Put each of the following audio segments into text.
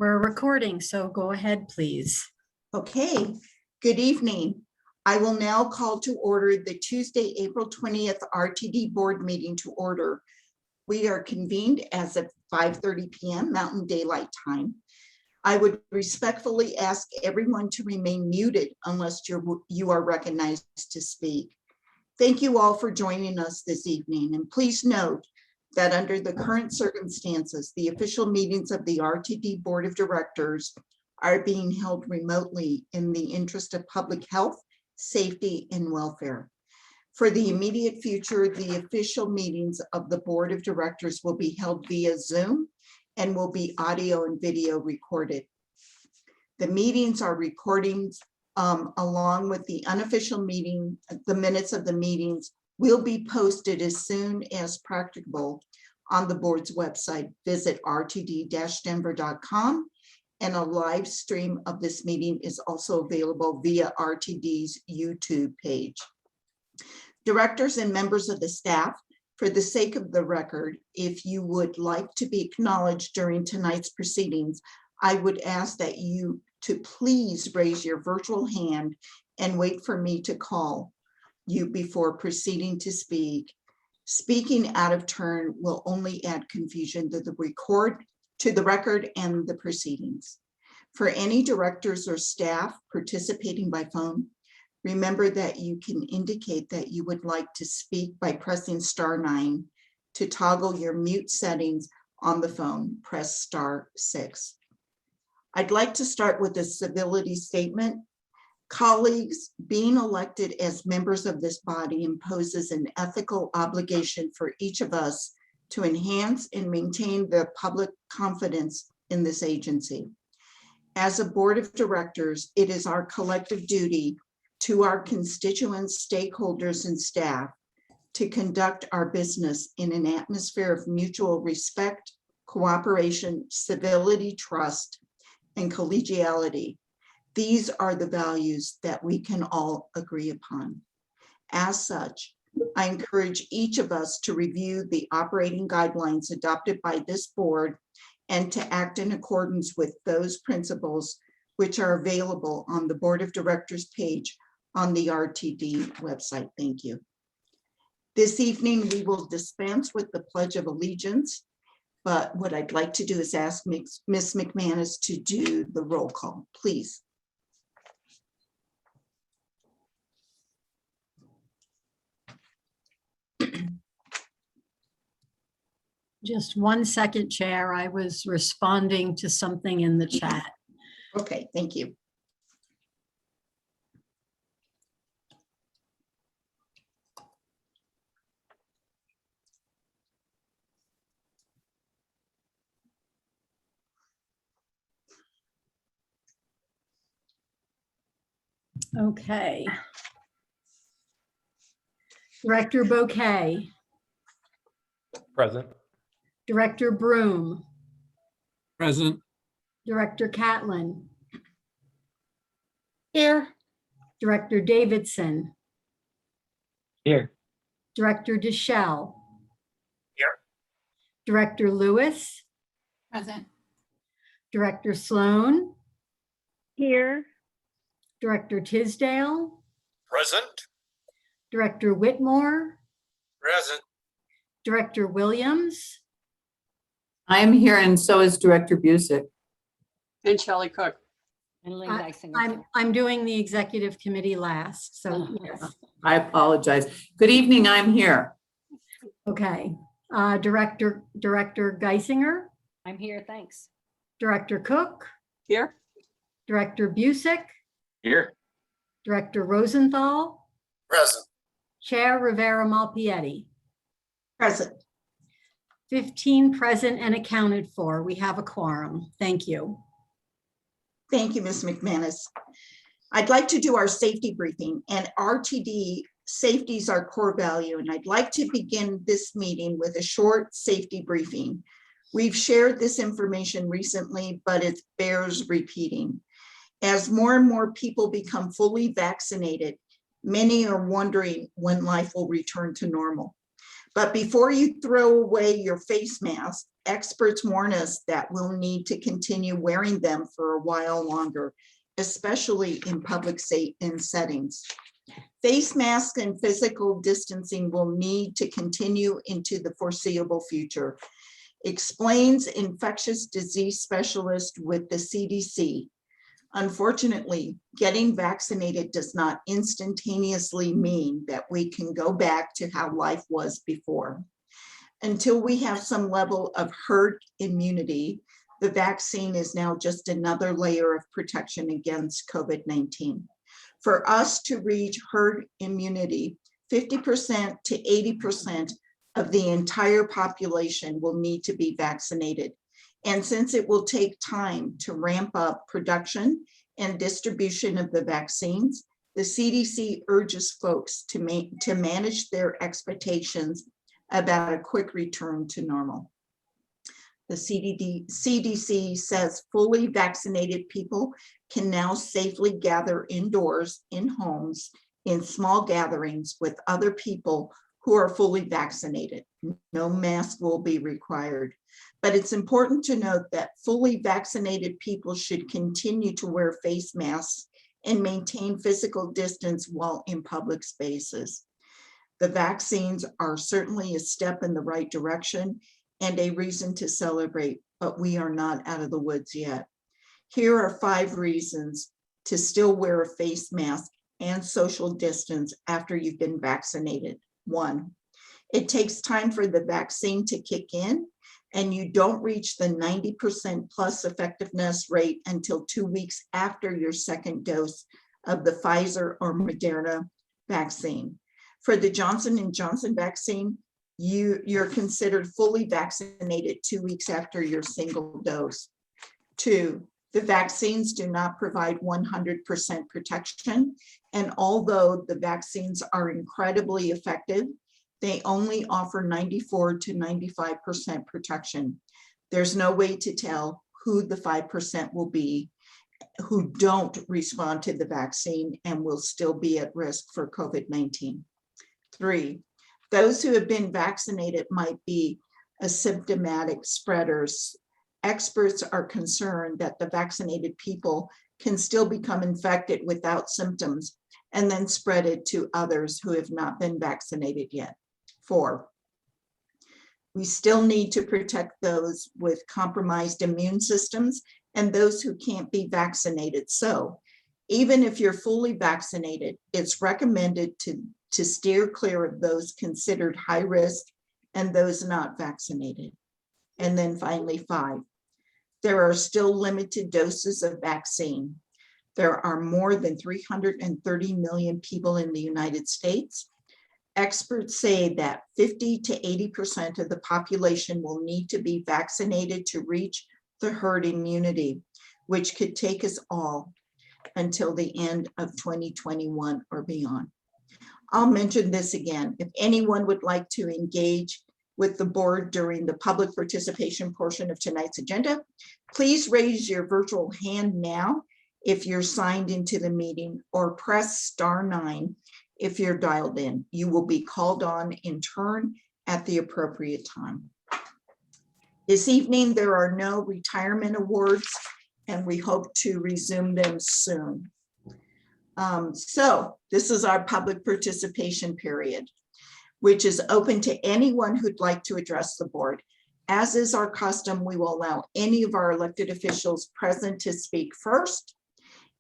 We're recording, so go ahead, please. Okay, good evening. I will now call to order the Tuesday, April 20th RTD Board meeting to order. We are convened as of 5:30 p.m. Mountain Daylight Time. I would respectfully ask everyone to remain muted unless you are recognized to speak. Thank you all for joining us this evening, and please note that under the current circumstances, the official meetings of the RTD Board of Directors are being held remotely in the interest of public health, safety, and welfare. For the immediate future, the official meetings of the Board of Directors will be held via Zoom and will be audio and video recorded. The meetings are recordings along with the unofficial meeting, the minutes of the meetings will be posted as soon as practicable on the board's website. Visit rtd-denver.com, and a live stream of this meeting is also available via RTD's YouTube page. Directors and members of the staff, for the sake of the record, if you would like to be acknowledged during tonight's proceedings, I would ask that you to please raise your virtual hand and wait for me to call you before proceeding to speak. Speaking out of turn will only add confusion to the record and the proceedings. For any directors or staff participating by phone, remember that you can indicate that you would like to speak by pressing *9. To toggle your mute settings on the phone, press *6. I'd like to start with a civility statement. Colleagues, being elected as members of this body imposes an ethical obligation for each of us to enhance and maintain the public confidence in this agency. As a board of directors, it is our collective duty to our constituents, stakeholders, and staff to conduct our business in an atmosphere of mutual respect, cooperation, civility, trust, and collegiality. These are the values that we can all agree upon. As such, I encourage each of us to review the operating guidelines adopted by this board and to act in accordance with those principles which are available on the Board of Directors page on the RTD website. Thank you. This evening, we will dispense with the Pledge of Allegiance, but what I'd like to do is ask Ms. McManus to do the roll call, please. Just 1 second, Chair. I was responding to something in the chat. Okay, thank you. Okay. Director Bouquet. Present. Director Broom. Present. Director Catlin. Here. Director Davidson. Here. Director Dishell. Here. Director Lewis. Present. Director Sloan. Here. Director Tisdale. Present. Director Whitmore. Present. Director Williams. I am here, and so is Director Buzek. And Shelley Cook. And Lynn Guissinger. I'm doing the executive committee last, so Oh. yes. I apologize. Good evening, I'm here. Okay. Director Guissinger. I'm here, thanks. Director Cook. Here. Director Buzek. Here. Director Rosenthal. Present. Chair Rivera-Malpiede. Present. 15 present and accounted for. We have a quorum. Thank you. Thank you, Ms. McManus. I'd like to do our safety briefing, and RTD safety is our core value, and I'd like to begin this meeting with a short safety briefing. We've shared this information recently, but it bears repeating. As more and more people become fully vaccinated, many are wondering when life will return to normal. But before you throw away your face mask, experts warn us that we'll need to continue wearing them for a while longer, especially in public settings. Face masks and physical distancing will need to continue into the foreseeable future, explains infectious disease specialist with the CDC. Unfortunately, getting vaccinated does not instantaneously mean that we can go back to how life was before. Until we have some level of herd immunity, the vaccine is now just another layer of protection against COVID-19. For us to reach herd immunity, 50% to 80% of the entire population will need to be vaccinated. And since it will take time to ramp up production and distribution of the vaccines, the CDC urges folks to manage their expectations about a quick return to normal. The CDC says fully vaccinated people can now safely gather indoors, in homes, in small gatherings with other people who are fully vaccinated. No mask will be required. But it's important to note that fully vaccinated people should continue to wear face masks and maintain physical distance while in public spaces. The vaccines are certainly a step in the right direction and a reason to celebrate, but we are not out of the woods yet. Here are 5 reasons to still wear a face mask and social distance after you've been vaccinated. 1, it takes time for the vaccine to kick in, and you don't reach the 90% plus effectiveness rate until 2 weeks after your second dose of the Pfizer or Moderna vaccine. For the Johnson & Johnson vaccine, you're considered fully vaccinated 2 weeks after your single dose. 2, the vaccines do not provide 100% protection, and although the vaccines are incredibly effective, they only offer 94 to 95% protection. There's no way to tell who the 5% will be who don't respond to the vaccine and will still be at risk for COVID-19. 3, those who have been vaccinated might be asymptomatic spreaders. Experts are concerned that the vaccinated people can still become infected without symptoms and then spread it to others who have not been vaccinated yet. 4, we still need to protect those with compromised immune systems and those who can't be vaccinated. So even if you're fully vaccinated, it's recommended to steer clear of those considered high risk and those not vaccinated. And then finally, 5, there are still limited doses of vaccine. There are more than 330 million people in the United States. Experts say that 50 to 80% of the population will need to be vaccinated to reach the herd immunity, which could take us all until the end of 2021 or beyond. I'll mention this again. If anyone would like to engage with the board during the public participation portion of tonight's agenda, please raise your virtual hand now if you're signed into the meeting, or press *9 if you're dialed in. You will be called on in turn at the appropriate time. This evening, there are no retirement awards, and we hope to resume them soon. So this is our public participation period, which is open to anyone who'd like to address the board. As is our custom, we will allow any of our elected officials present to speak first.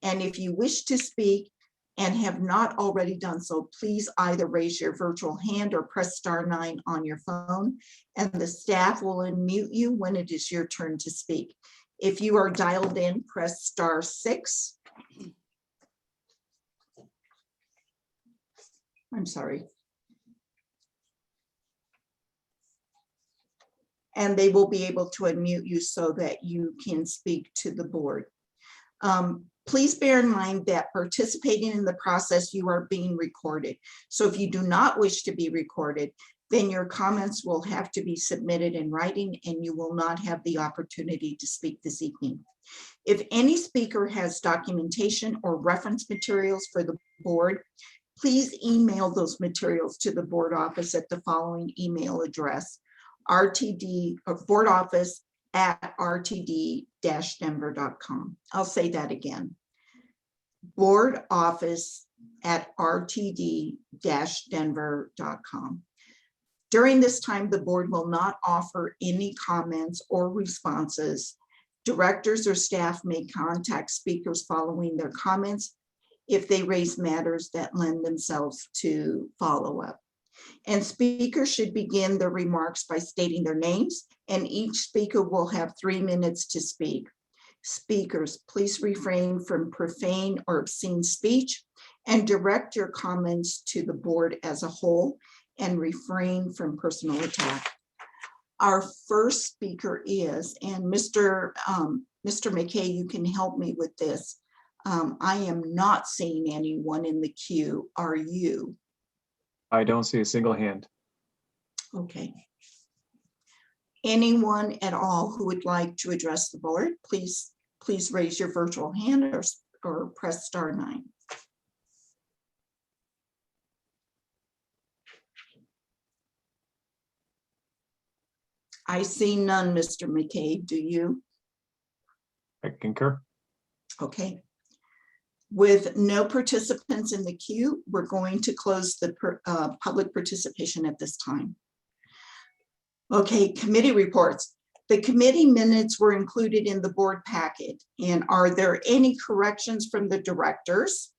And if you wish to speak and have not already done so, please either raise your virtual hand or press *9 on your phone, and the staff will unmute you when it is your turn to speak. If you are dialed in, press *6. I'm sorry. And they will be able to unmute you so that you can speak to the board. Please bear in mind that participating in the process, you are being recorded. So if you do not wish to be recorded, then your comments will have to be submitted in writing and you will not have the opportunity to speak this evening. If any speaker has documentation or reference materials for the board, please email those materials to the board office at the following email address: RTD or board office at rtd-denver.com. I'll say that again. Board office at rtd-denver.com. During this time, the board will not offer any comments or responses. Directors or staff may contact speakers following their comments if they raise matters that lend themselves to follow-up. And speakers should begin their remarks by stating their names, and each speaker will have 3 minutes to speak. Speakers, please refrain from profane or obscene speech and direct your comments to the board as a whole and refrain from personal attack. Our first speaker is, and Mr. McKay, you can help me with this. I am not seeing anyone in the queue. Are you? I don't see a single hand. Okay. Anyone at all who would like to address the board, please raise your virtual hand or press *9. I see none, Mr. McKay. Do you? I concur. Okay. With no participants in the queue, we're going to close the public participation at this time. Okay, committee reports. The committee minutes were included in the board packet. And are there any corrections from the directors?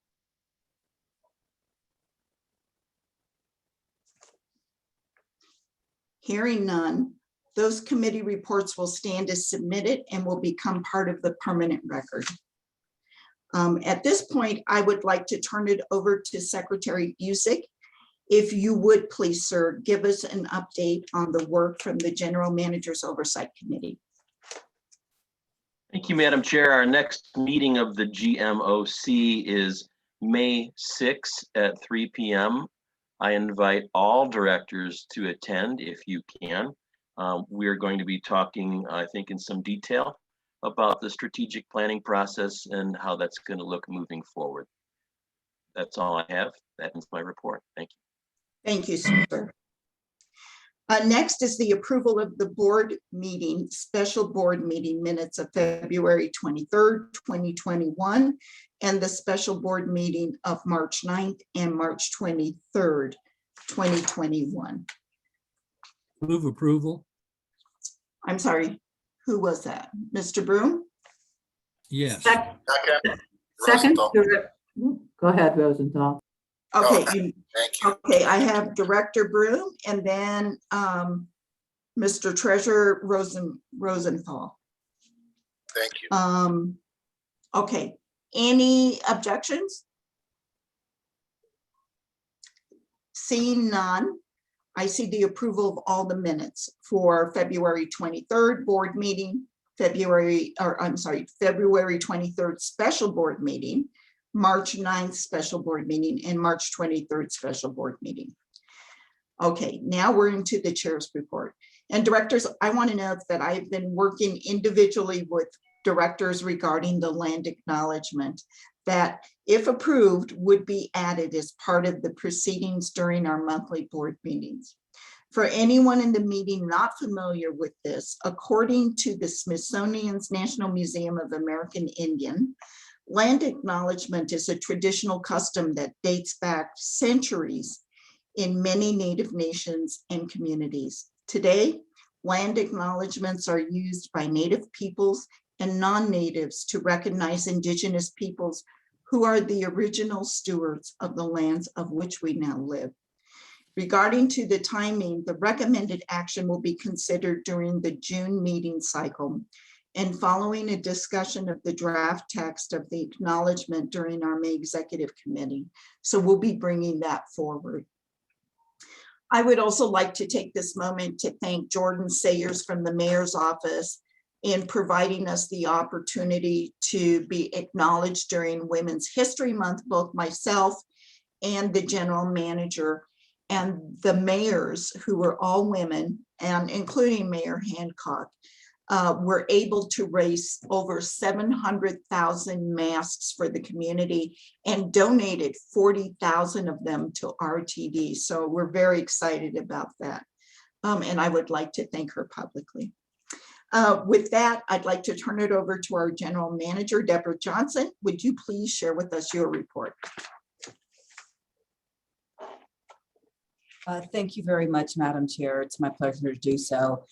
Hearing none, those committee reports will stand as submitted and will become part of the permanent record. At this point, I would like to turn it over to Secretary Buzek. If you would please, sir, give us an update on the work from the General Manager's Oversight Committee. Thank you, Madam Chair. Our next meeting of the GMOC is May 6th at 3 p.m. I invite all directors to attend if you can. We're going to be talking, I think, in some detail about the strategic planning process and how that's going to look moving forward. That's all I have. That ends my report. Thank you. Thank you, sir. Next is the approval of the board meeting, special board meeting minutes of February 23rd, 2021, and the special board meeting of March 9th and March 23rd, 2021. Move approval. I'm sorry, who was that? Mr. Broom? Yes. Second, Rosenthal. go ahead, Rosenthal. Okay, Thank you. okay, I have Director Broom and then Mr. Treasurer Rosenthal. Thank you. Okay, any objections? Seeing none, I see the approval of all the minutes for February 23rd board meeting, February 23rd special board meeting, March 9th special board meeting, and March 23rd special board meeting. Okay, now we're into the chair's report. And directors, I want to note that I've been working individually with directors regarding the land acknowledgement that, if approved, would be added as part of the proceedings during our monthly board meetings. For anyone in the meeting not familiar with this, according to the Smithsonian's National Museum of American Indian, land acknowledgement is a traditional custom that dates back centuries in many Native nations and communities. Today, land acknowledgements are used by Native peoples and non-natives to recognize Indigenous peoples who are the original stewards of the lands of which we now live. Regarding to the timing, the recommended action will be considered during the June meeting cycle and following a discussion of the draft text of the acknowledgement during our May Executive Committee. So we'll be bringing that forward. I would also like to take this moment to thank Jordan Sayers from the Mayor's Office in providing us the opportunity to be acknowledged during Women's History Month. Both myself and the General Manager and the mayors, who were all women, and including Mayor Hancock, were able to raise over 700,000 masks for the community and donated 40,000 of them to RTD. So we're very excited about that. And I would like to thank her publicly. With that, I'd like to turn it over to our General Manager, Debra Johnson. Would you please share with us your report? Thank you very much, Madam Chair. It's my pleasure to do so.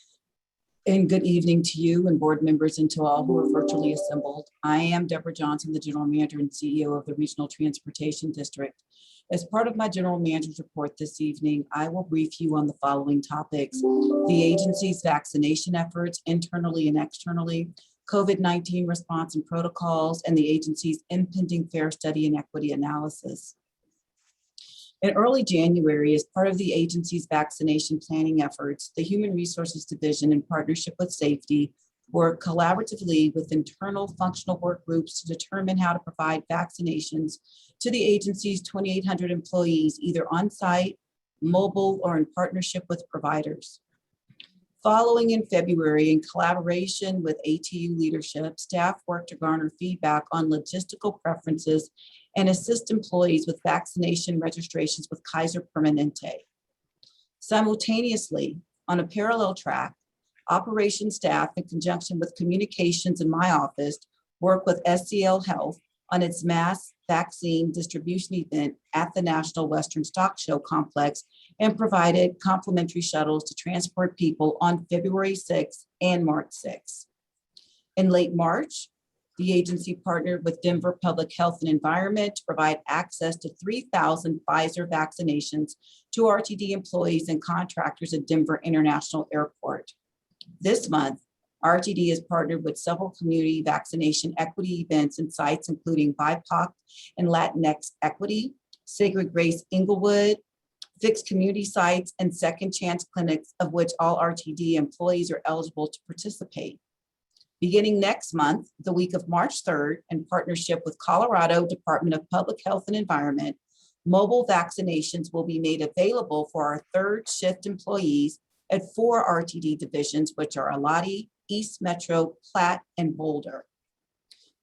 And good evening to you and board members and to all who are virtually assembled. I am Debra Johnson, the General Manager and CEO of the Regional Transportation District. As part of my General Manager's report this evening, I will brief you on the following topics: the agency's vaccination efforts internally and externally, COVID-19 response and protocols, and the agency's impending fair study and equity analysis. In early January, as part of the agency's vaccination planning efforts, the Human Resources Division, in partnership with Safety, worked collaboratively with internal functional work groups to determine how to provide vaccinations to the agency's 2,800 employees, either on-site, mobile, or in partnership with providers. Following in February, in collaboration with ATU leadership, staff worked to garner feedback on logistical preferences and assist employees with vaccination registrations with Kaiser Permanente. Simultaneously, on a parallel track, operations staff, in conjunction with communications in my office, work with SCL Health on its mass vaccine distribution event at the National Western Stock Show Complex and provided complimentary shuttles to transport people on February 6th and March 6th. In late March, the agency partnered with Denver Public Health and Environment to provide access to 3,000 Pfizer vaccinations to RTD employees and contractors at Denver International Airport. This month, RTD has partnered with several community vaccination equity events and sites, including BIPOC and Latinx Equity, Sacred Grace Inglewood, Fixed Community Sites, and Second Chance Clinics, of which all RTD employees are eligible to participate. Beginning next month, the week of March 3rd, in partnership with Colorado Department of Public Health and Environment, mobile vaccinations will be made available for our third shift employees at 4 RTD divisions, which are Alati, East Metro, Platte, and Boulder.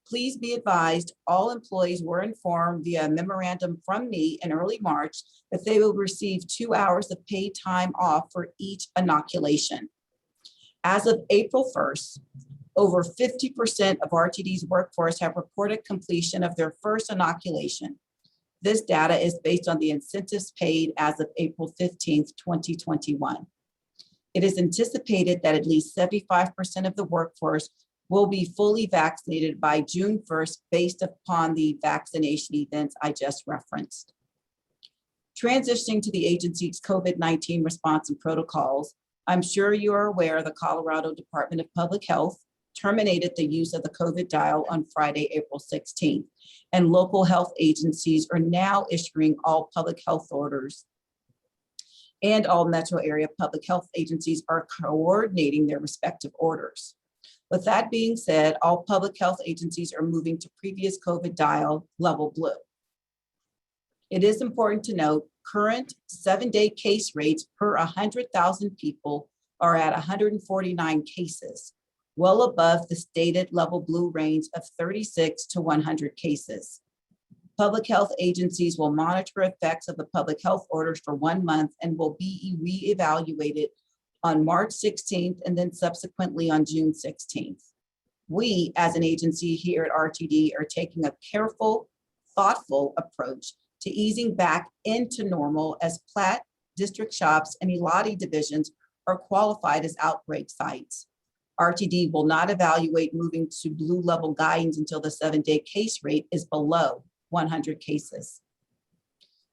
Please be advised, all employees were informed via a memorandum from me in early March that they will receive 2 hours of paid time off for each inoculation. As of April 1st, over 50% of RTD's workforce have reported completion of their first inoculation. This data is based on the incentives paid as of April 15th, 2021. It is anticipated that at least 75% of the workforce will be fully vaccinated by June 1st based upon the vaccination events I just referenced. Transitioning to the agency's COVID-19 response and protocols, I'm sure you are aware the Colorado Department of Public Health terminated the use of the COVID dial on Friday, April 16th, and local health agencies are now issuing all public health orders, and all metro area public health agencies are coordinating their respective orders. With that being said, all public health agencies are moving to previous COVID dial level blue. It is important to note current 7-day case rates per 100,000 people are at 149 cases, well above the stated level blue range of 36 to 100 cases. Public health agencies will monitor effects of the public health orders for 1 month and will be reevaluated on March 16th and then subsequently on June 16th. We, as an agency here at RTD, are taking a careful, thoughtful approach to easing back into normal as Platte, district shops, and Elati divisions are qualified as outbreak sites. RTD will not evaluate moving to blue level guidance until the 7-day case rate is below 100 cases.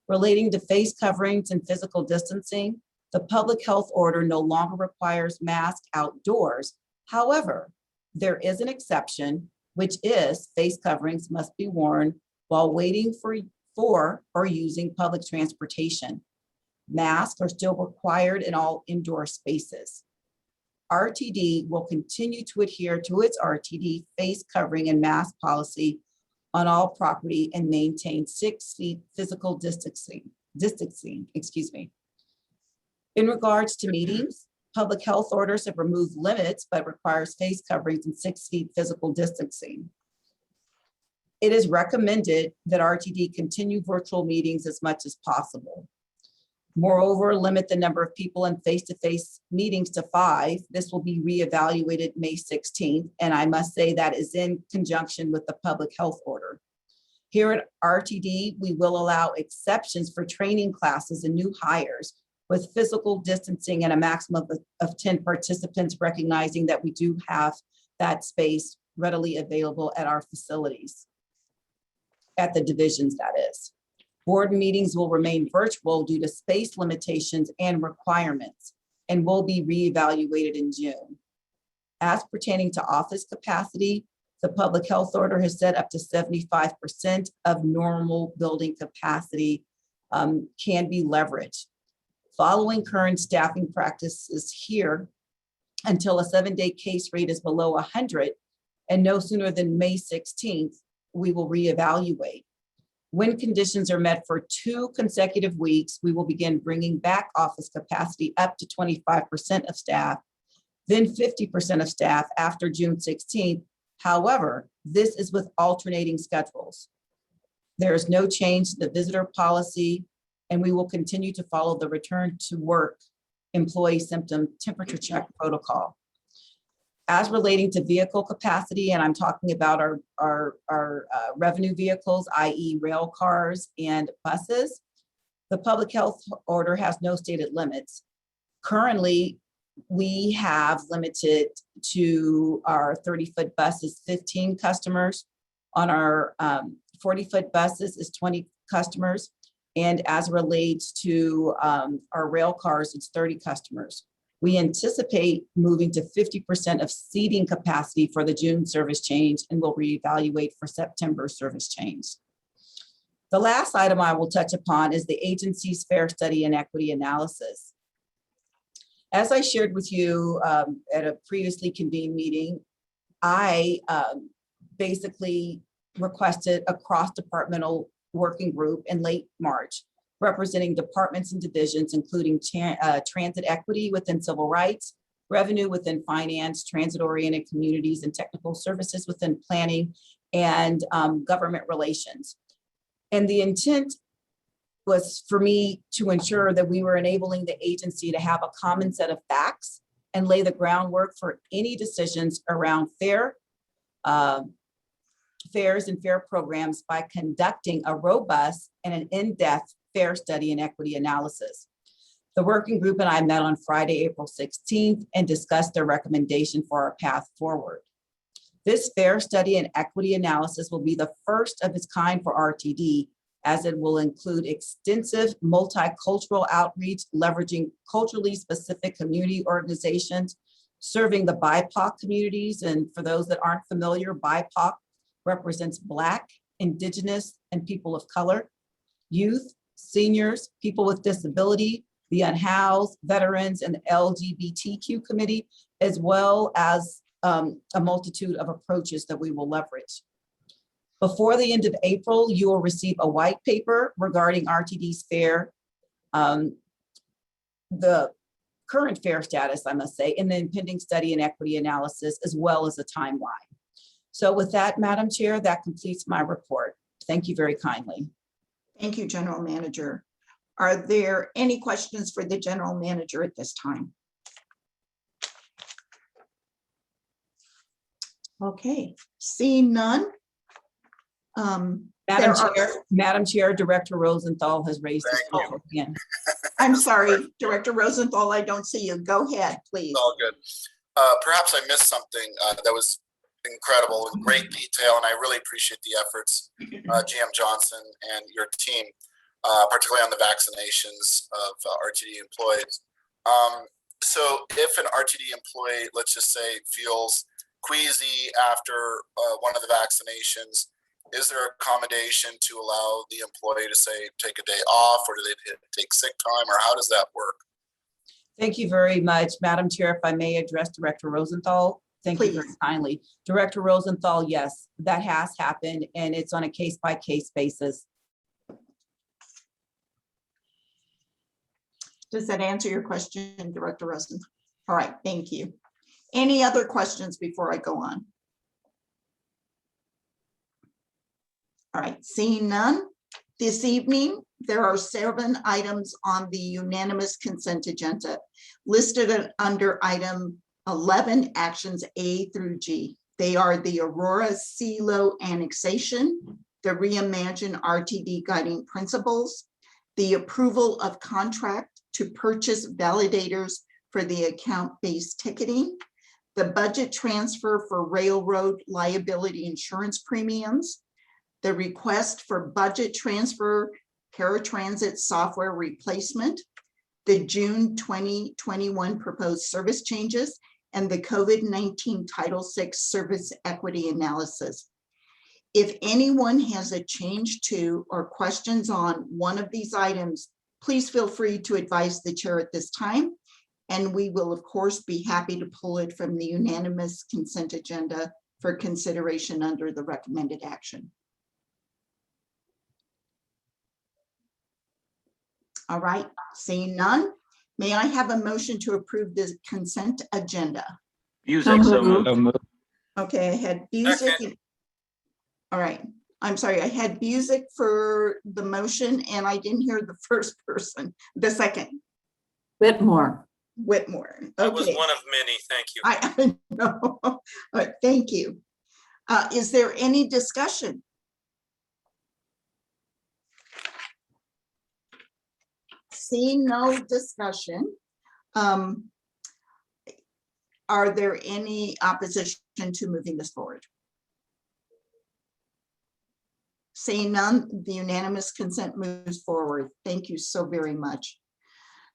Relating to face coverings and physical distancing, the public health order no longer requires masks outdoors. However, there is an exception, which is face coverings must be worn while waiting for or using public transportation. Masks are still required in all indoor spaces. RTD will continue to adhere to its RTD face covering and mask policy on all property and maintain 6 feet physical distancing. In regards to meetings, public health orders have removed limits, but requires face coverings and 6 feet physical distancing. It is recommended that RTD continue virtual meetings as much as possible. Moreover, limit the number of people in face-to-face meetings to 5. This will be reevaluated May 16th, and I must say that is in conjunction with the public health order. Here at RTD, we will allow exceptions for training classes and new hires with physical distancing and a maximum of 10 participants, recognizing that we do have that space readily available at our facilities, at the divisions, that is. Board meetings will remain virtual due to space limitations and requirements and will be reevaluated in June. As pertaining to office capacity, the public health order has set up to 75% of normal building capacity can be leveraged. Following current staffing practices here, until a 7-day case rate is below 100 and no sooner than May 16th, we will reevaluate. When conditions are met for 2 consecutive weeks, we will begin bringing back office capacity up to 25% of staff, then 50% of staff after June 16th. However, this is with alternating schedules. There is no change to the visitor policy, and we will continue to follow the return to work employee symptom temperature check protocol. As relating to vehicle capacity, and I'm talking about our revenue vehicles, i.e. rail cars and buses, the public health order has no stated limits. Currently, we have limited to our 30-foot buses 15 customers. On our 40-foot buses is 20 customers. And as relates to our rail cars, it's 30 customers. We anticipate moving to 50% of seating capacity for the June service change, and we'll reevaluate for September service change. The last item I will touch upon is the agency's fare study and equity analysis. As I shared with you at a previously convened meeting, I basically requested a cross-departmental working group in late March, representing departments and divisions, including transit equity within civil rights, revenue within finance, transit-oriented communities, and technical services within planning and government relations. And the intent was for me to ensure that we were enabling the agency to have a common set of facts and lay the groundwork for any decisions around fares and fare programs by conducting a robust and an in-depth fare study and equity analysis. The working group and I met on Friday, April 16th, and discussed their recommendation for our path forward. This fare study and equity analysis will be the first of its kind for RTD, as it will include extensive multicultural outreach, leveraging culturally specific community organizations, serving the BIPOC communities. And for those that aren't familiar, BIPOC represents Black, Indigenous, and people of color, youth, seniors, people with disability, the unhoused, veterans, and the LGBTQ committee, as well as a multitude of approaches that we will leverage. Before the end of April, you will receive a white paper regarding RTD's fare, the current fare status, I must say, and the impending study and equity analysis, as well as a timeline. So with that, Madam Chair, that completes my report. Thank you very kindly. Thank you, General Manager. Are there any questions for the General Manager at this time? Okay, seeing none. Madam Chair, Director Rosenthal has raised his hand again. I'm sorry, Director Rosenthal, I don't see you. Go ahead, please. All good. Perhaps I missed something that was incredible in great detail, and I really appreciate the efforts, GM Johnson and your team, particularly on the vaccinations of RTD employees. So if an RTD employee, let's just say, feels queasy after one of the vaccinations, is there accommodation to allow the employee to say, take a day off, or do they take sick time, or how does that work? Thank you very much, Madam Chair. If I may address Director Rosenthal. Thank you very kindly. Director Rosenthal, yes, that has happened, and it's on a case-by-case basis. Does that answer your question, Director Rosenthal? All right, thank you. Any other questions before I go on? All right, seeing none, This evening, there are 7 items on the unanimous consent agenda listed under item 11, actions A through G. They are the Aurora Silo annexation, the Reimagine RTD guiding principles, the approval of contract to purchase validators for the account-based ticketing, the budget transfer for railroad liability insurance premiums, the request for budget transfer paratransit software replacement, the June 2021 proposed service changes, and the COVID-19 Title VI service equity analysis. If anyone has a change to or questions on one of these items, please feel free to advise the chair at this time. And we will, of course, be happy to pull it from the unanimous consent agenda for consideration under the recommended action. All right, seeing none, may I have a motion to approve the consent agenda? Buzek, so moved. So moved. Okay, I had Buzek. All right, I'm sorry, I had Buzek for the motion and I didn't hear the first person, the second, Whitmore. Whitmore. That was Okay, one of many, thank you. I know. All right, thank you. Is there any discussion? Seeing no discussion, are there any opposition to moving this forward? Seeing none, the unanimous consent moves forward. Thank you so very much.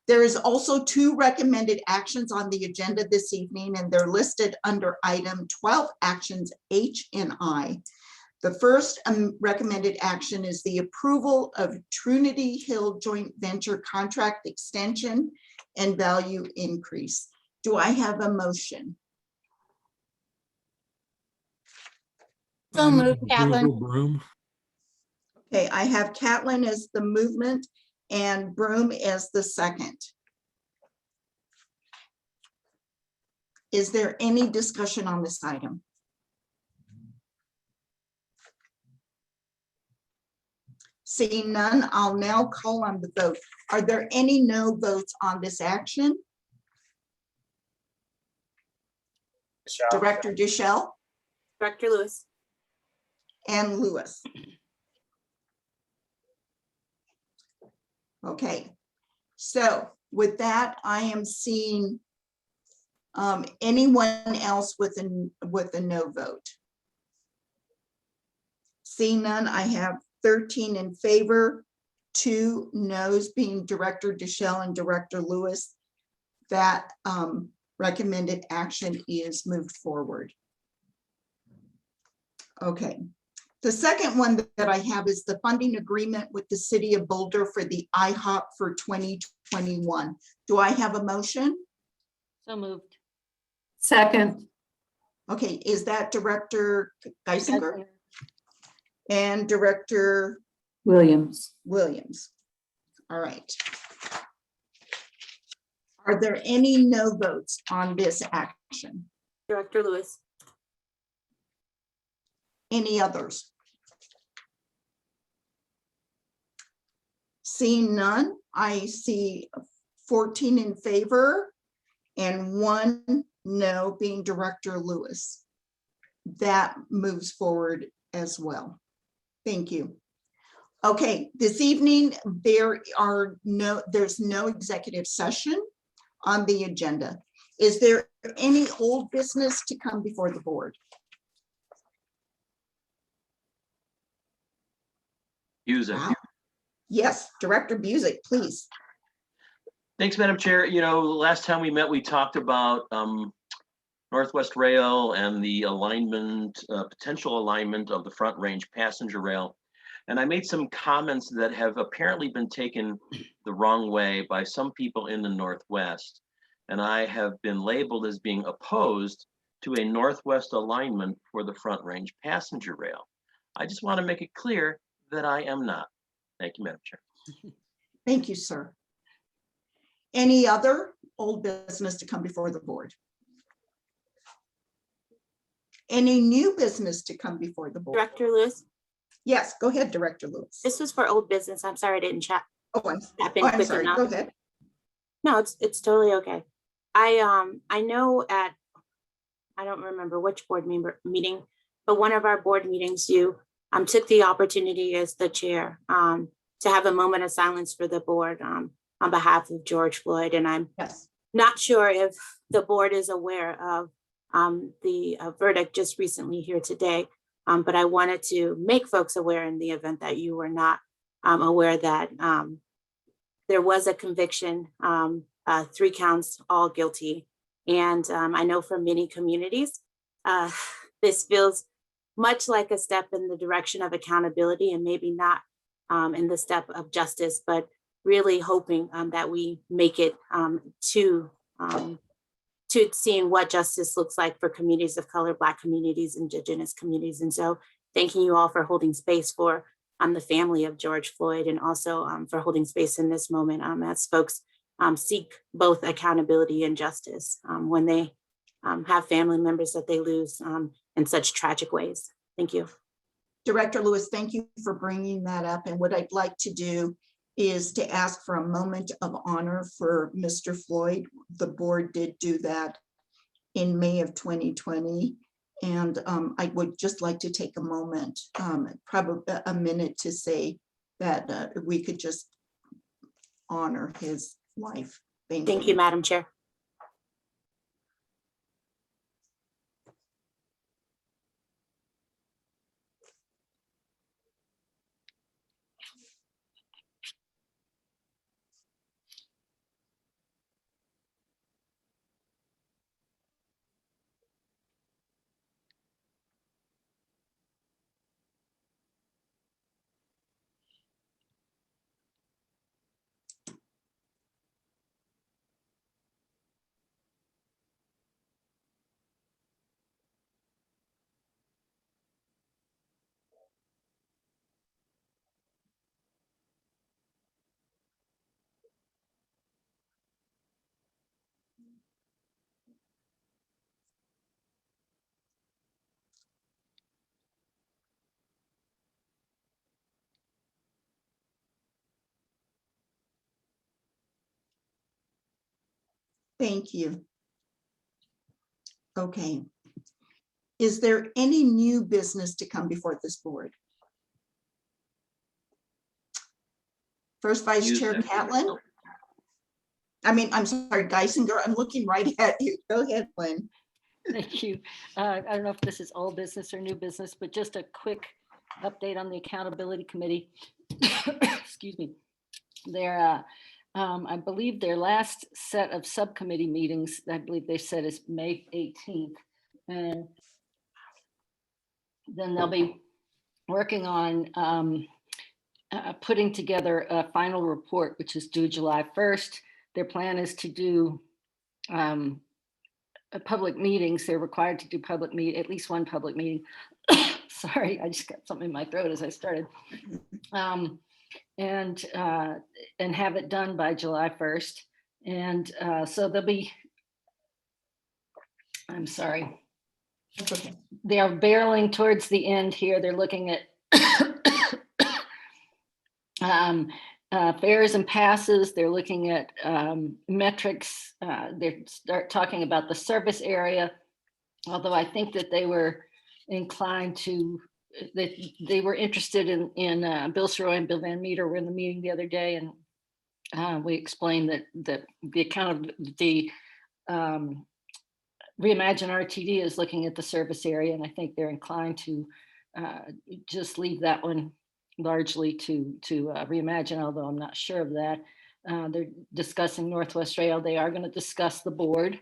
There is also 2 recommended actions on the agenda this evening, and they're listed under item 12, actions H and I. The first recommended action is the approval of Trinity Hill joint venture contract extension and value increase. Do I have a motion? I So move moved, approval, Catlin. Broom. Okay, I have Catlin as the movement and Broom as the second. Is there any discussion on this item? Seeing none, I'll now call on the vote. Are there any no votes on this action? Director Dishell Director Lewis. and Lewis. Okay, so with that, I am seeing anyone else with a no vote. Seeing none, I have 13 in favor, 2 noes, being Director Dishell and Director Lewis. That recommended action is moved forward. Okay. The second one that I have is the funding agreement with the City of Boulder for the IHOP for 2021. Do I have a motion? So moved. Second. Okay, is that Director Guissinger and Director Williams. Williams? All right. Are there any no votes on this action? Director Lewis. Any others? Seeing none, I see 14 in favor and 1 no, being Director Lewis. That moves forward as well. Thank you. Okay, this evening there's no executive session on the agenda. Is there any old business to come before the board? Buzek. Yes, Director Buzek, please. Thanks, Madam Chair. You know, last time we met, we talked about Northwest Rail and the alignment, potential alignment of the Front Range passenger rail. And I made some comments that have apparently been taken the wrong way by some people in the Northwest. And I have been labeled as being opposed to a Northwest alignment for the Front Range passenger rail. I just want to make it clear that I am not. Thank you, Madam Chair. Thank you, sir. Any other old business to come before the board? Any new business to come before the board? Director Lewis. Yes, go ahead, Director Lewis. This was for old business. I'm sorry I didn't chat. Oh, Tap in I'm quick sorry. enough. Go ahead. No, it's totally okay. I know I don't remember which board meeting, but one of our board meetings, you took the opportunity as the chair to have a moment of silence for the board on behalf of George Floyd. And I'm Yes. not sure if the board is aware of the verdict just recently here today, but I wanted to make folks aware in the event that you were not aware that there was a conviction, 3 counts, all guilty. And I know for many communities, this feels much like a step in the direction of accountability and maybe not in the step of justice, but really hoping that we make it to seeing what justice looks like for communities of color, Black communities, Indigenous communities. And so thanking you all for holding space for the family of George Floyd, and also for holding space in this moment as folks seek both accountability and justice when they have family members that they lose in such tragic ways. Thank you. Director Lewis, thank you for bringing that up. And what I'd like to do is to ask for a moment of honor for Mr. Floyd. The board did do that in May of 2020. And I would just like to take a moment, probably a minute, to say that we could just honor his life. Thank you, Madam Chair. Thank you. Okay. Is there any new business to come before this board? First Vice Chair Catlin. I'm sorry, Guissinger. I'm looking right at you. Go ahead, Lynn. Thank you. I don't know if this is old business or new business, but just a quick update on the Accountability Committee. Excuse me. I believe their last set of subcommittee meetings, I believe they said is May 18th. And then they'll be working on putting together a final report, which is due July 1st. Their plan is to do public meetings. They're required to do at least one public meeting. Sorry, I just got something in my throat as I started. And have it done by July 1st. And so they'll be, I'm sorry. Okay. They are barreling towards the end here. They're looking at fares and passes. They're looking at metrics. They start talking about the service area, although I think that they were inclined to, that they were interested in Bill Soroy and Bill Van Meter were in the meeting the other day, and we explained that the account of the Reimagine RTD is looking at the service area, and I think they're inclined to just leave that one largely to Reimagine, although I'm not sure of that. They're discussing Northwest Rail. They are going to discuss the board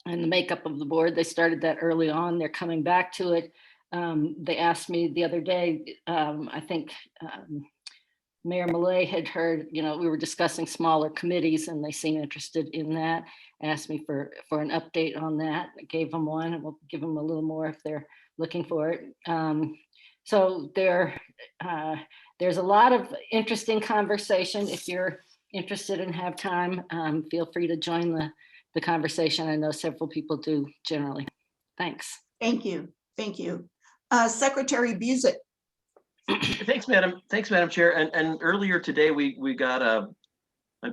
and the makeup of the board. They started that early on. They're coming back to it. They asked me the other day, I think Mayor Millay had heard, we were discussing smaller committees and they seem interested in that. Asked me for an update on that. I gave them one, and we'll give them a little more if they're looking for it. So there's a lot of interesting conversation. If you're interested and have time, feel free to join the conversation. I know several people do generally. Thanks. Thank you. Thank you. Secretary Buzek. Thanks, Madam Chair. And earlier today, we got an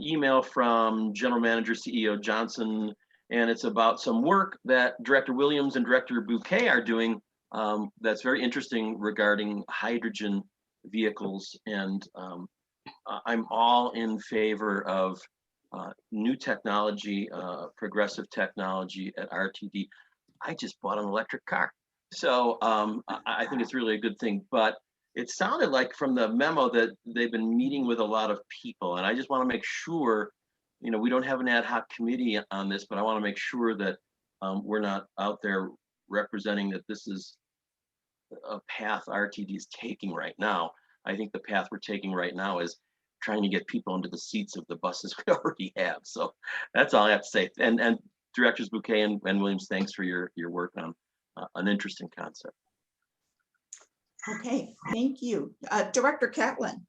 email from General Manager CEO Johnson, and it's about some work that Director Williams and Director Bouquet are doing that's very interesting regarding hydrogen vehicles. And I'm all in favor of new technology, progressive technology at RTD. I just bought an electric car. So I think it's really a good thing. But it sounded like from the memo that they've been meeting with a lot of people. And I just want to make sure, we don't have an ad hoc committee on this, but I want to make sure that we're not out there representing that this is a path RTD is taking right now. I think the path we're taking right now is trying to get people into the seats of the buses we already have. So that's all I have to say. And Directors Bouquet and Williams, thanks for your work on an interesting concept. Okay, thank you. Director Catlin.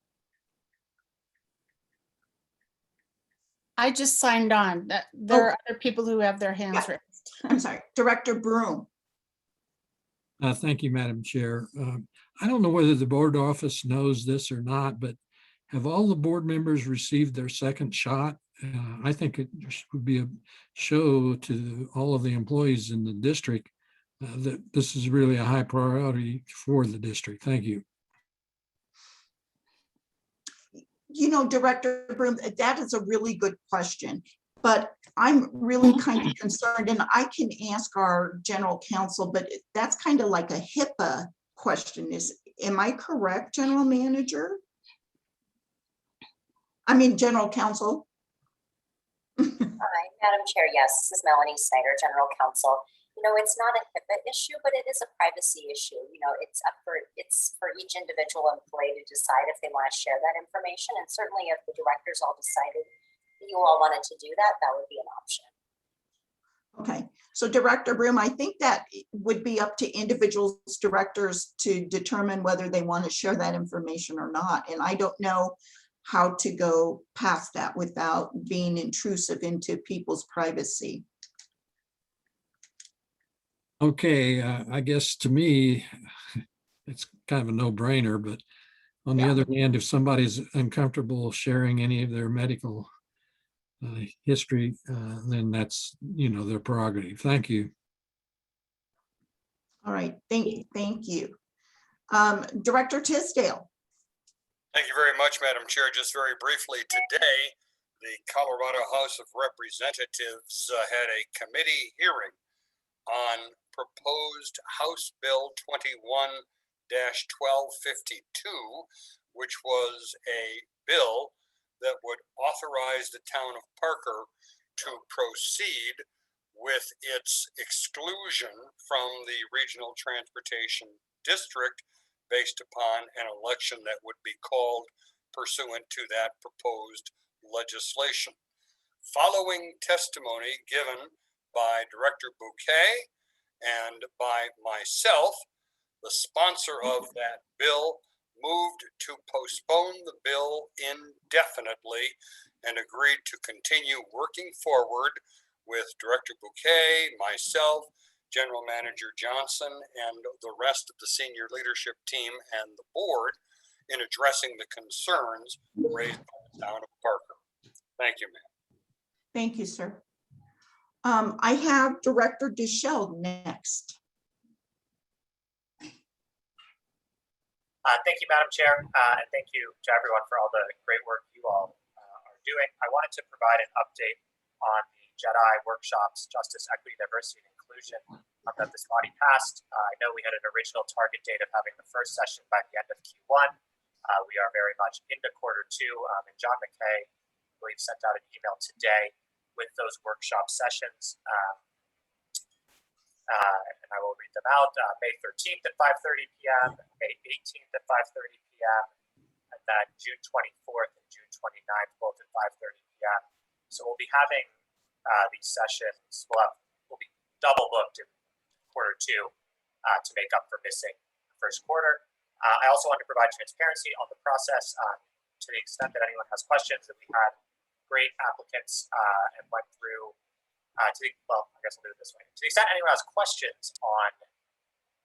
I just signed on. There are other people who have their hands raised. I'm sorry, Director Broom. Thank you, Madam Chair. I don't know whether the board office knows this or not, but have all the board members received their second shot? I think it would be a show to all of the employees in the district that this is really a high priority for the district. Thank you. Director Broom, that is a really good question, but I'm really kind of concerned, and I can ask our general counsel, but that's kind of like a HIPAA question. Am I correct, General Manager? I mean, General Counsel. Hi, Madam Chair. Yes, this is Melanie Snyder, General Counsel. It's not a HIPAA issue, but it is a privacy issue. It's for each individual employee to decide if they want to share that information. And certainly if the directors all decided that you all wanted to do that, that would be an option. Okay, so Director Broom, I think that would be up to individual directors to determine whether they want to share that information or not. And I don't know how to go past that without being intrusive into people's privacy. Okay, I guess to me, it's kind of a no-brainer, but on the other hand, if somebody's uncomfortable sharing any of their medical history, then that's, their prerogative. Thank you. All right, thank you. Director Tisdale. Thank you very much, Madam Chair. Just very briefly, today, the Colorado House of Representatives had a committee hearing on proposed House Bill 21-1252, which was a bill that would authorize the town of Parker to proceed with its exclusion from the Regional Transportation District based upon an election that would be called pursuant to that proposed legislation. Following testimony given by Director Bouquet and by myself, the sponsor of that bill moved to postpone the bill indefinitely and agreed to continue working forward with Director Bouquet, myself, General Manager Johnson, and the rest of the senior leadership team and the board in addressing the concerns raised by the town of Parker. Thank you, ma'am. Thank you, sir. I have Director Dishell next. Thank you, Madam Chair, and thank you to everyone for all the great work you all are doing. I wanted to provide an update on the JEDI workshops, Justice, Equity, Diversity, and Inclusion that this body passed. I know we had an original target date of having the first session by the end of Q1. We are very much into Q2, and John McKay, I believe, sent out an email today with those workshop sessions. And I will read them out. May 13th at 5:30 p.m., May 18th at 5:30 p.m., and then June 24th and June 29th, both at 5:30 p.m. So we'll be having these sessions. We'll be double booked in Q2 to make up for missing the first quarter. I also want to provide transparency on the process to the extent that anyone has questions. That we had great applicants and went through. I guess I'll do it this way. To the extent anyone has questions on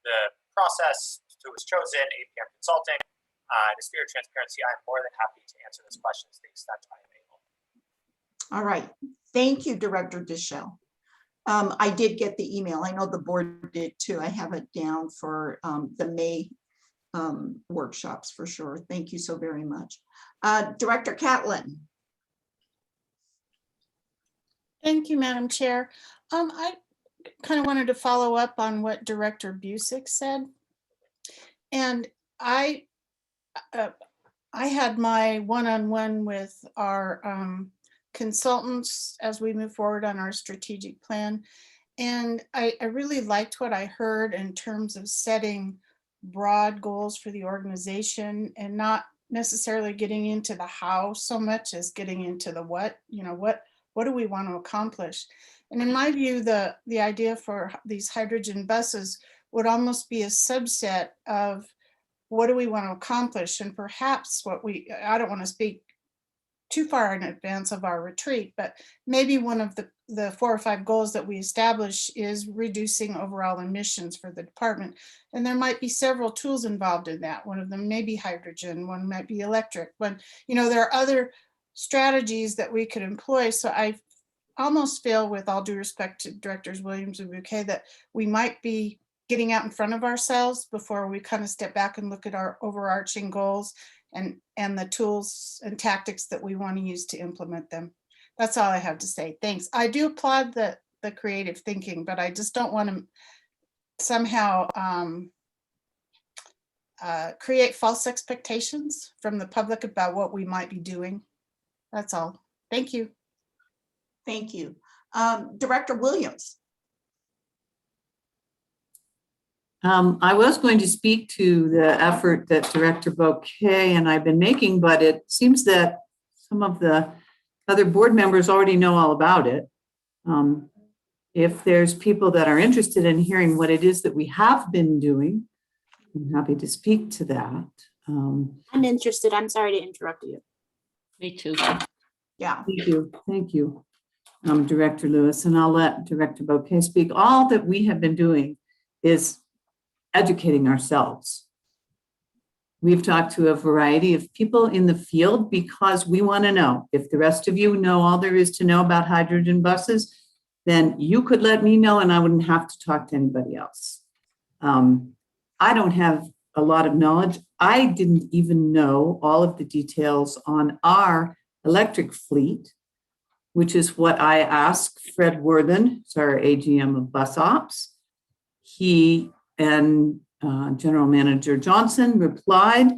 the process, who was chosen, APM Consulting, In a spirit of transparency, I'm more than happy to answer those questions to the extent I am able. All right. Thank you, Director Dishell. I did get the email. I know the board did too. I have it down for the May workshops for sure. Thank you so very much. Director Catlin. Thank you, Madam Chair. I kind of wanted to follow up on what Director Buzek said. And I had my one-on-one with our consultants as we move forward on our strategic plan. And I really liked what I heard in terms of setting broad goals for the organization and not necessarily getting into the how so much as getting into the what, what do we want to accomplish? And in my view, the idea for these hydrogen buses would almost be a subset of what do we want to accomplish? And perhaps I don't want to speak too far in advance of our retreat, but maybe one of the 4 or 5 goals that we establish is reducing overall emissions for the department. And there might be several tools involved in that. One of them may be hydrogen, one might be electric, but there are other strategies that we could employ. So I almost feel, with all due respect to Directors Williams and Bouquet, that we might be getting out in front of ourselves before we kind of step back and look at our overarching goals and the tools and tactics that we want to use to implement them. That's all I have to say. Thanks. I do applaud the creative thinking, but I just don't want to somehow create false expectations from the public about what we might be doing. That's all. Thank you. Thank you. Director Williams. I was going to speak to the effort that Director Bouquet and I've been making, but it seems that some of the other board members already know all about it. If there's people that are interested in hearing what it is that we have been doing, I'm happy to speak to that. I'm interested. I'm sorry to interrupt you. Me too. Yeah. Thank you. Thank you, Director Lewis, and I'll let Director Bouquet speak. All that we have been doing is educating ourselves. We've talked to a variety of people in the field because we want to know. If the rest of you know all there is to know about hydrogen buses, then you could let me know and I wouldn't have to talk to anybody else. I don't have a lot of knowledge. I didn't even know all of the details on our electric fleet, which is what I asked Fred Worthen, our AGM of Bus Ops. He and General Manager Johnson replied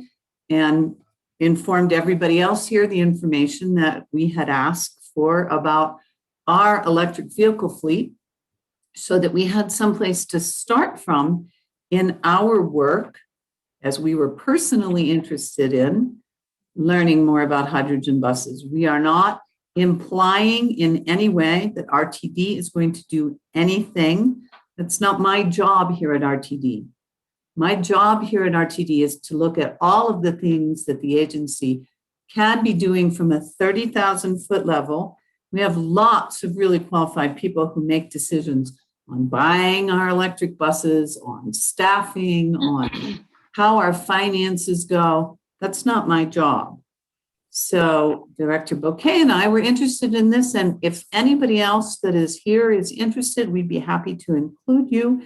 and informed everybody else here the information that we had asked for about our electric vehicle fleet so that we had someplace to start from in our work as we were personally interested in learning more about hydrogen buses. We are not implying in any way that RTD is going to do anything. That's not my job here at RTD. My job here at RTD is to look at all of the things that the agency can be doing from a 30,000 foot level. We have lots of really qualified people who make decisions on buying our electric buses, on staffing, on how our finances go. That's not my job. So Director Bouquet and I were interested in this, and if anybody else that is here is interested, we'd be happy to include you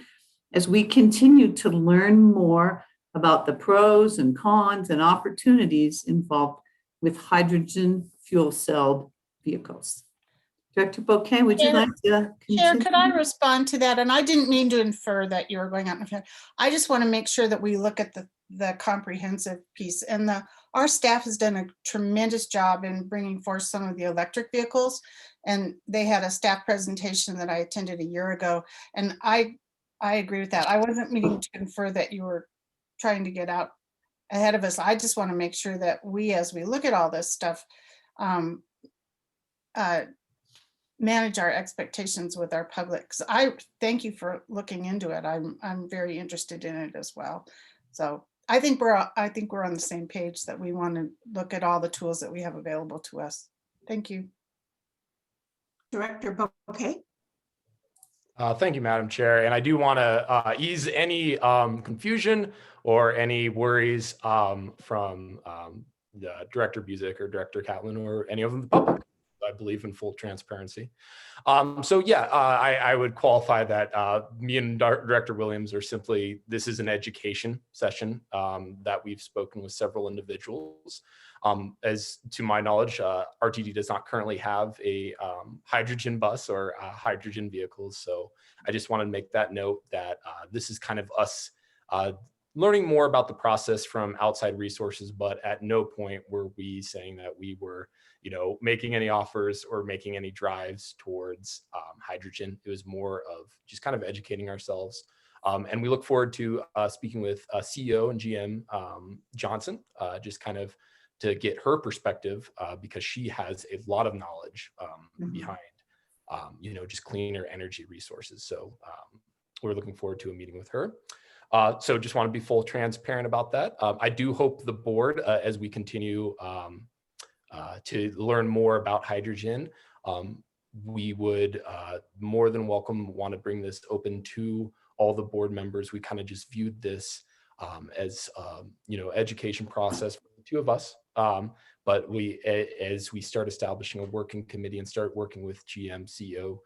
as we continue to learn more about the pros and cons and opportunities involved with hydrogen fuel cell vehicles. Director Bouquet, would you like to continue? Chair, could I respond to that? And I didn't mean to infer that you were going out. I just want to make sure that we look at the comprehensive piece. And our staff has done a tremendous job in bringing forth some of the electric vehicles. And they had a staff presentation that I attended a year ago. And I agree with that. I wasn't meaning to infer that you were trying to get out ahead of us. I just want to make sure that we, as we look at all this stuff, manage our expectations with our public. So I thank you for looking into it. I'm very interested in it as well. So I think we're on the same page that we want to look at all the tools that we have available to us. Thank you. Director Bouquet. Thank you, Madam Chair. And I do want to ease any confusion or any worries from Director Buzek or Director Catlin or any of them in the public. I believe in full transparency. So yeah, I would qualify that me and Director Williams are simply, this is an education session that we've spoken with several individuals. As to my knowledge, RTD does not currently have a hydrogen bus or hydrogen vehicles. So I just wanted to make that note that this is kind of us learning more about the process from outside resources, but at no point were we saying that we were, you know, making any offers or making any drives towards hydrogen. It was more of just kind of educating ourselves. And we look forward to speaking with CEO and GM Johnson, just kind of to get her perspective because she has a lot of knowledge behind, you know, just cleaner energy resources. So we're looking forward to a meeting with her. So just want to be full transparent about that. I do hope the board, as we continue to learn more about hydrogen, we would more than want to bring this open to all the board members. We kind of just viewed this as you know, education process for the two of us. But as we start establishing a working committee and start working with GM CEO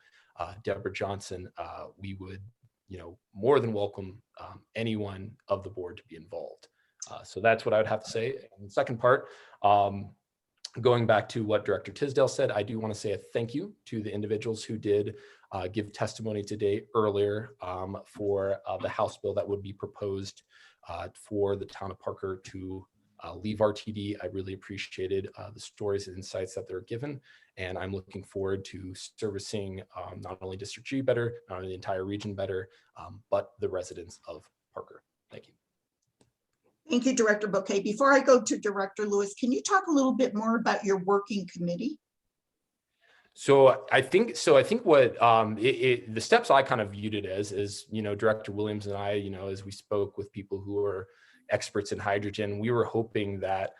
Debra Johnson, we would, you know, more than welcome anyone of the board to be involved. So that's what I would have to say. And the second part, going back to what Director Tisdale said, I do want to say a thank you to the individuals who did give testimony today earlier for the House bill that would be proposed for the town of Parker to leave RTD. I really appreciated the stories and insights that they're given, and I'm looking forward to servicing not only District G better, not only the entire region better, but the residents of Parker. Thank you. Thank you, Director Bouquet. Before I go to Director Lewis, can you talk a little bit more about your working committee? So I think what the steps I kind of viewed it as is, you know, Director Williams and I, you know, as we spoke with people who are experts in hydrogen, we were hoping that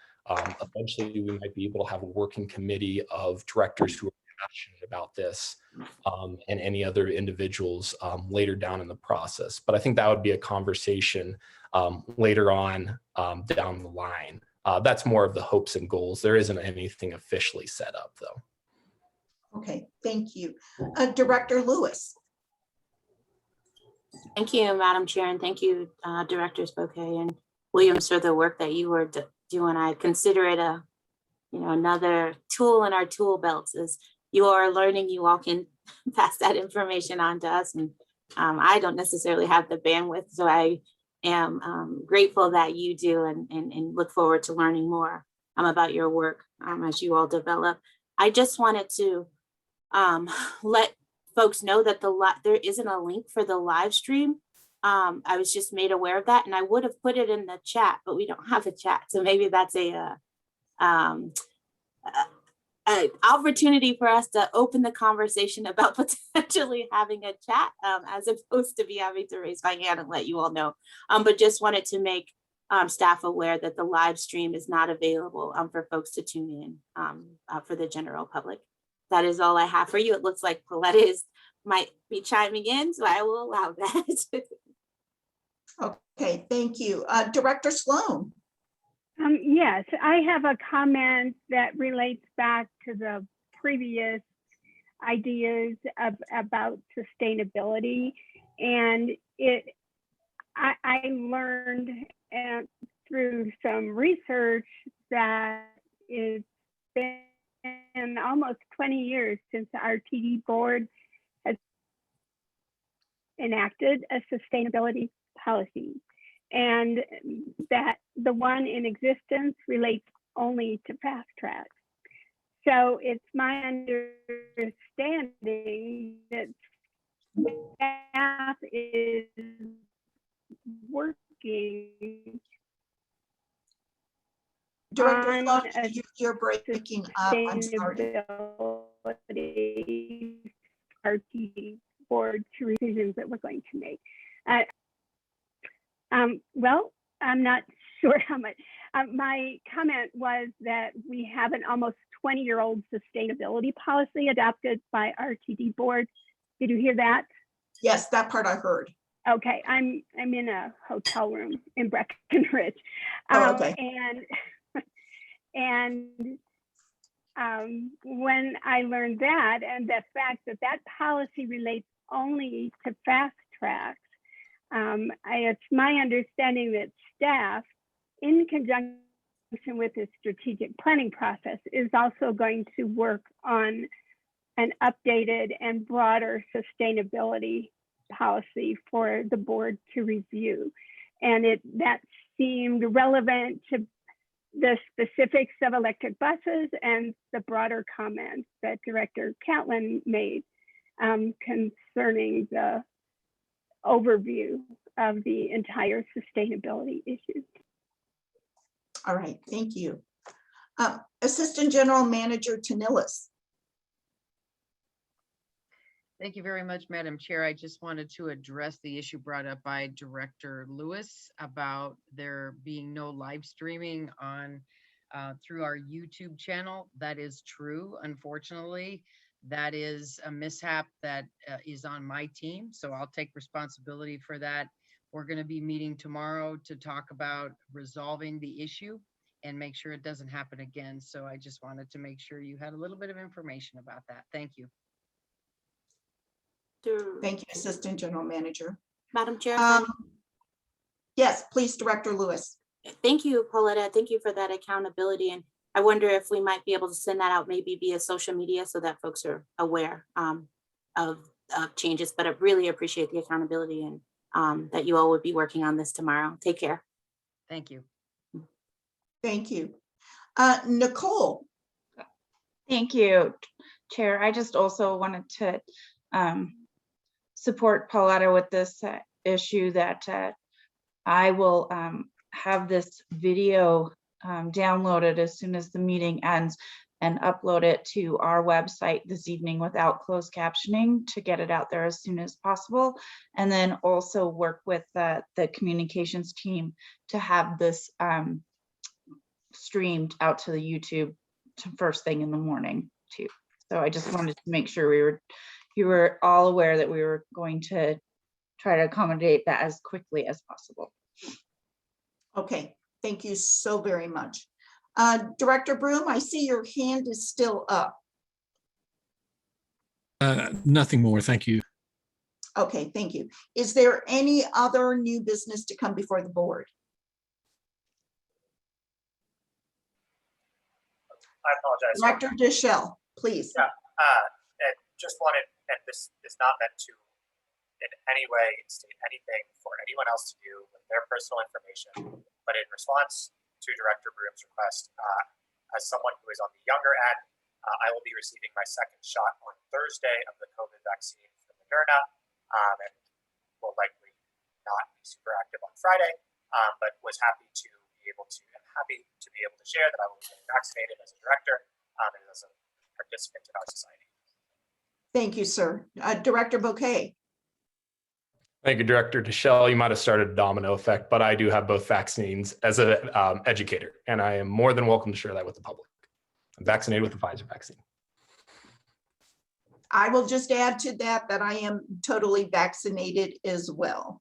eventually we might be able to have a working committee of directors who are passionate about this and any other individuals later down in the process. But I think that would be a conversation later on down the line. That's more of the hopes and goals. There isn't anything officially set up though. Okay, thank you. Director Lewis. Thank you, Madam Chair, and thank you, Directors Bouquet and Williams, for the work that you were doing. I consider it a, you know, another tool in our tool belts. As you are learning, you all can pass that information on to us. And I don't necessarily have the bandwidth, so I am grateful that you do, and look forward to learning more about your work as you all develop. I just wanted to let folks know that there isn't a link for the live stream. I was just made aware of that, and I would have put it in the chat, but we don't have a chat. So maybe that's an opportunity for us to open the conversation about potentially having a chat as opposed to be having to raise my hand and let you all know. But just wanted to make staff aware that the live stream is not available for folks to tune in for the general public. That is all I have for you. It looks like Pauletta might be chiming in, so I will allow that. Okay, thank you. Director Sloan. Yes, I have a comment that relates back to the previous ideas about sustainability. And I learned through some research that it's been almost 20 years since the RTD Board has enacted a sustainability policy, and that the one in existence relates only to fast tracks. So it's my understanding that staff is working. Director Sloan, you're breaking up. I'm sorry. RTD Board to decisions that we're going to make. Well, I'm not sure how much. My comment was that we have an almost 20-year-old sustainability policy adopted by RTD Board. Did you hear that? Yes, that part I heard. Okay, I'm in a hotel room in Breckenridge. Oh, okay. When I learned that, and the fact that that policy relates only to fast tracks, it's my understanding that staff, in conjunction with the strategic planning process, is also going to work on an updated and broader sustainability policy for the board to review. And that seemed relevant to the specifics of electric buses and the broader comments that Director Catlin made concerning the overview of the entire sustainability issue. All right, thank you. Assistant General Manager Tonias. Thank you very much, Madam Chair. I just wanted to address the issue brought up by Director Lewis about there being no live streaming on through our YouTube channel. That is true. Unfortunately, that is a mishap that is on my team. So I'll take responsibility for that. We're going to be meeting tomorrow to talk about resolving the issue and make sure it doesn't happen again. So I just wanted to make sure you had a little bit of information about that. Thank you. Thank you, Assistant General Manager. Madam Chair. Yes, please, Director Lewis. Thank you, Pauletta. Thank you for that accountability. And I wonder if we might be able to send that out maybe via social media so that folks are aware of changes. But I really appreciate the accountability and that you all would be working on this tomorrow. Take care. Thank you. Thank you. Nicole. Thank you, Chair. I just also wanted to support Pauletta with this issue that I will have this video downloaded as soon as the meeting ends and upload it to our website this evening without closed captioning to get it out there as soon as possible. And then also work with the communications team to have this streamed out to the YouTube first thing in the morning too. So I just wanted to make sure you were all aware that we were going to try to accommodate that as quickly as possible. Okay, thank you so very much. Director Broom, I see your hand is still up. Nothing more, thank you. Okay, thank you. Is there any other new business to come before the board? I apologize. Director Dishell, please. Yeah, and just wanted, and this is not meant to in any way state anything for anyone else to do with their personal information, but in response to Director Broom's request, as someone who is on the younger end, I will be receiving my second shot on Thursday of the COVID vaccine from Moderna, and will likely not be super active on Friday, but was happy to be able to share that I will be getting vaccinated as a director and as a participant in our society. Thank you, sir. Director Bouquet. Thank you, Director Dishell. You might have started a domino effect, but I do have both vaccines as an educator, and I am more than welcome to share that with the public. I'm vaccinated with the Pfizer vaccine. I will just add to that I am totally vaccinated as well.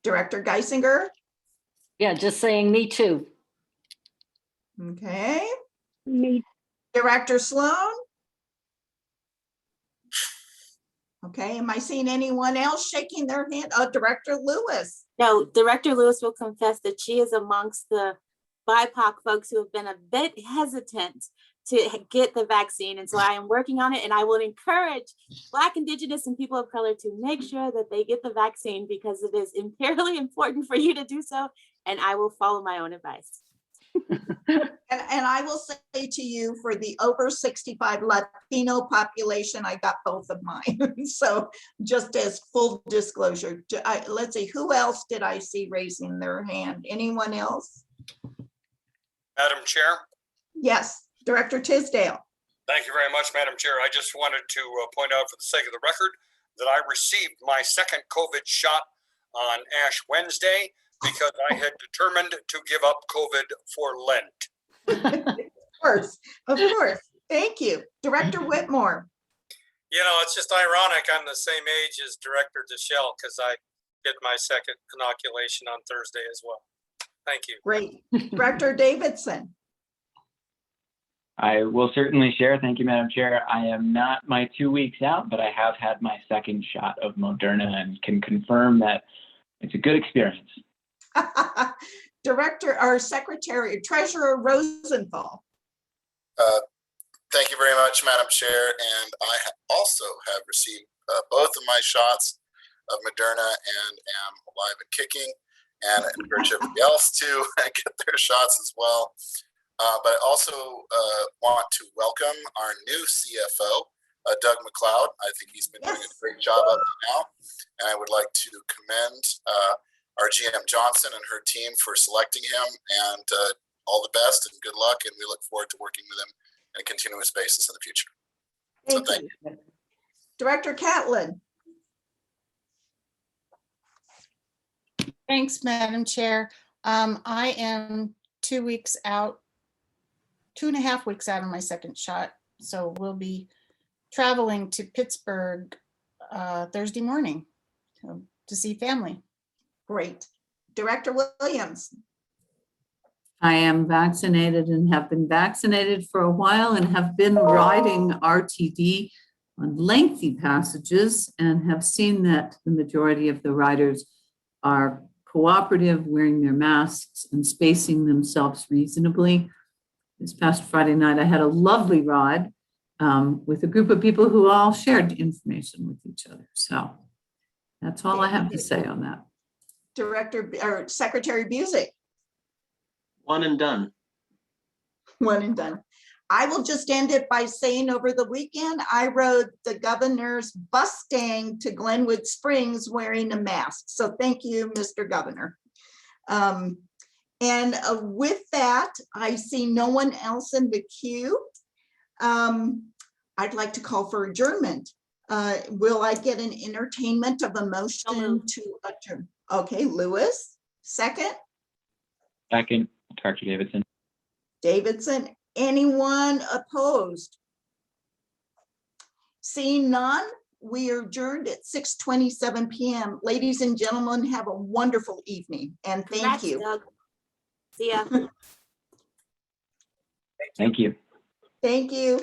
Director Guissinger. Yeah, just saying me too. Okay. Me. Director Sloan. Okay, am I seeing anyone else shaking their hand? Oh, Director Lewis. No, Director Lewis will confess that she is amongst the BIPOC folks who have been a bit hesitant to get the vaccine. And so I am working on it, and I will encourage Black, Indigenous, and people of color to make sure that they get the vaccine because it is imperatively important for you to do so. And I will follow my own advice. And I will say to you, for the over 65 Latino population, I got both of mine. So just as full disclosure, let's see, who else did I see raising their hand? Anyone else? Madam Chair. Yes, Director Tisdale. Thank you very much, Madam Chair. I just wanted to point out for the sake of the record that I received my second COVID shot on Ash Wednesday because I had determined to give up COVID for Lent. Of course. Thank you. Director Whitmore. You know, it's just ironic. I'm the same age as Director Dishell because I did my second inoculation on Thursday as well. Thank you. Great. Director Davidson. I will certainly share. Thank you, Madam Chair. I am not my 2 weeks out, but I have had my second shot of Moderna and can confirm that it's a good experience. Director or Secretary, Treasurer Rosenthal. Thank you very much, Madam Chair. And I also have received both of my shots of Moderna and am alive and kicking, and encourage everybody else to get their shots as well. But I also want to welcome our new CFO, Doug McLeod. I think he's been doing a great job up to now. And I would like to commend our GM Johnson and her team for selecting him, and all the best and good luck. And we look forward to working with him on a continuous basis in the future. Thank you. Director Catlin. Thanks, Madam Chair. I am 2 weeks out, 2.5 weeks out of my second shot. So we'll be traveling to Pittsburgh Thursday morning to see family. Great. Director Williams. I am vaccinated and have been vaccinated for a while and have been riding RTD on lengthy passages and have seen that the majority of the riders are cooperative, wearing their masks and spacing themselves reasonably. This past Friday night, I had a lovely ride with a group of people who all shared information with each other. So that's all I have to say on that. Director or Secretary Buzek. One and done. One and done. I will just end it by saying over the weekend, I rode the governor's Mustang to Glenwood Springs wearing a mask. So thank you, Mr. Governor. And with that, I see no one else in the queue. I'd like to call for adjournment. Will I get an entertainment of a motion to adjourn? Okay, Lewis, second. Second, Director Davidson. Davidson, anyone opposed? Seeing none, we are adjourned at 6:27 p.m. Ladies and gentlemen, have a wonderful evening and thank Congrats, you. Doug. See ya. Thank you. Thank you.